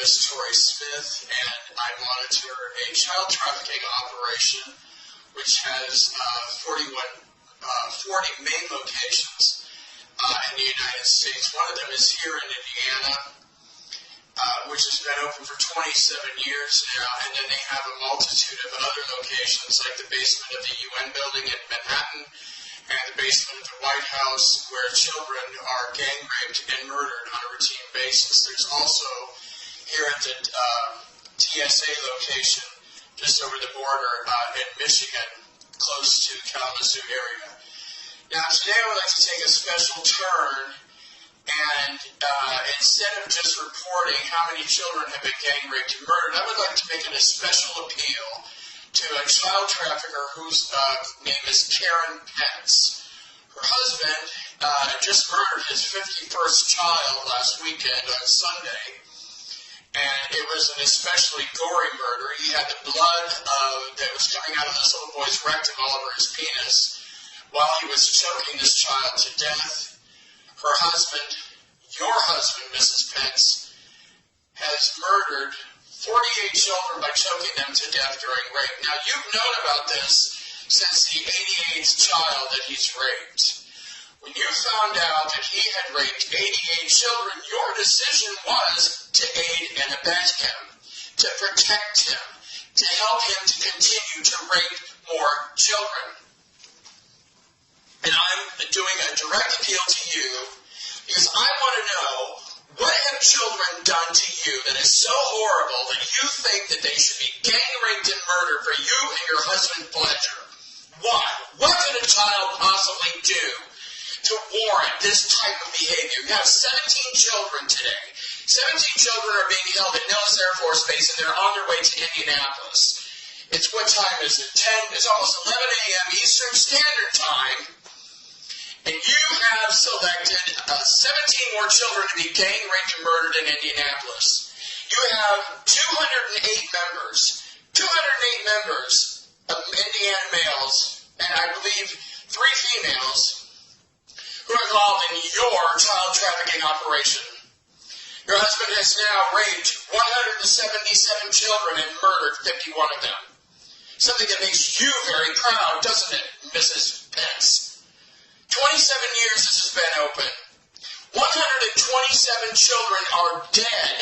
is Tori Smith, and I monitor a child trafficking operation which has 40 main locations in the United States. One of them is here in Indiana, which has been open for 27 years now, and then they have a multitude of other locations like the basement of the UN building in Manhattan and the basement of the White House, where children are gang raped and murdered on a routine basis. There's also here at the TSA location just over the border in Michigan, close to Kalamazoo area. Now today I would like to take a special turn, and instead of just reporting how many children have been gang raped and murdered, I would like to make a special appeal to a child trafficker whose name is Karen Pence. Her husband just murdered his 51st child last weekend on Sunday, and it was an especially gory murder. He had the blood that was coming out of this little boy's rectum all over his penis while he was choking this child to death. Her husband, your husband, Mrs. Pence, has murdered 48 children by choking them to death during rape. Now, you've known about this since the 88th child that he's raped. When you found out that he had raped 88 children, your decision was to aid and abet him, to protect him, to help him to continue to rape more children. And I'm doing a direct appeal to you because I want to know, what have children done to you that is so horrible that you think that they should be gang raped and murdered for you and your husband's pleasure? Why? What could a child possibly do to warrant this type of behavior? You have 17 children today. 17 children are being held at Nellis Air Force Base, and they're on their way to Indianapolis. It's what time is it? It's almost 11 a.m. Eastern Standard Time. And you have selected 17 more children to be gang raped and murdered in Indianapolis. You have 208 members of Indiana males, and I believe 3 females, who are involved in your child trafficking operation. Your husband has now raped 177 children and murdered 51 of them. Something that makes you very proud, doesn't it, Mrs. Pence? 27 years this has been open. 127 children are dead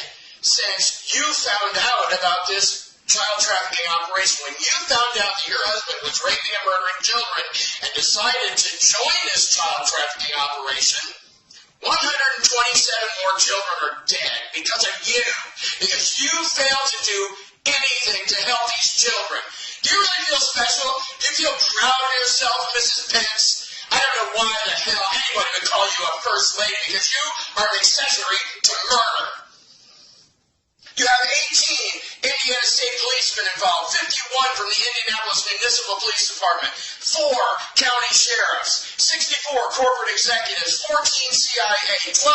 since you found out about this child trafficking operation. When you found out that your husband was raping and murdering children and decided to join this child trafficking operation, 127 more children are dead because of you. Because you failed to do anything to help these children. Do you really feel special? Do you feel proud of yourself, Mrs. Pence? I don't know why the hell anybody would call you a first lady, because you are an accessory to murder. You have 18 Indiana State policemen involved, 51 from the Indianapolis Municipal Police Department, 4 county sheriffs, 64 corporate executives, 14 CIA, 12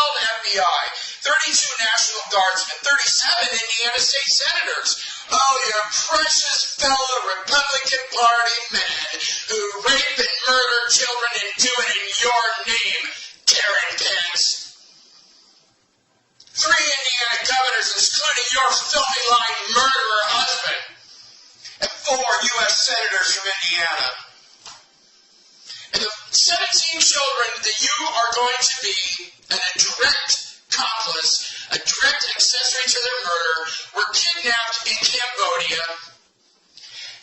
FBI, 32 National Guardsmen, 37 Indiana State senators. Oh, your precious fellow Republican Party men who rape and murder children and do it in your name, Karen Pence. 3 Indiana governors, including your filthy-lying murderer husband, and 4 U.S. senators from Indiana. And the 17 children that you are going to be a direct accomplice, a direct accessory to their murder, were kidnapped in Cambodia.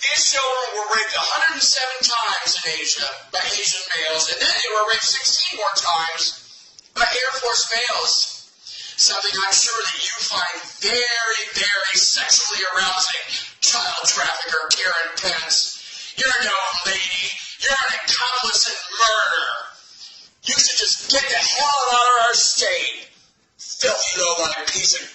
These children were raped 107 times in Asia by Asian males, and then they were raped 16 more times by Air Force males. Something I'm sure that you find very, very sexually arousing, child trafficker Karen Pence. You're no lady. You're an accomplice in murder. You should just get the hell out of our state, filthy low-life piece of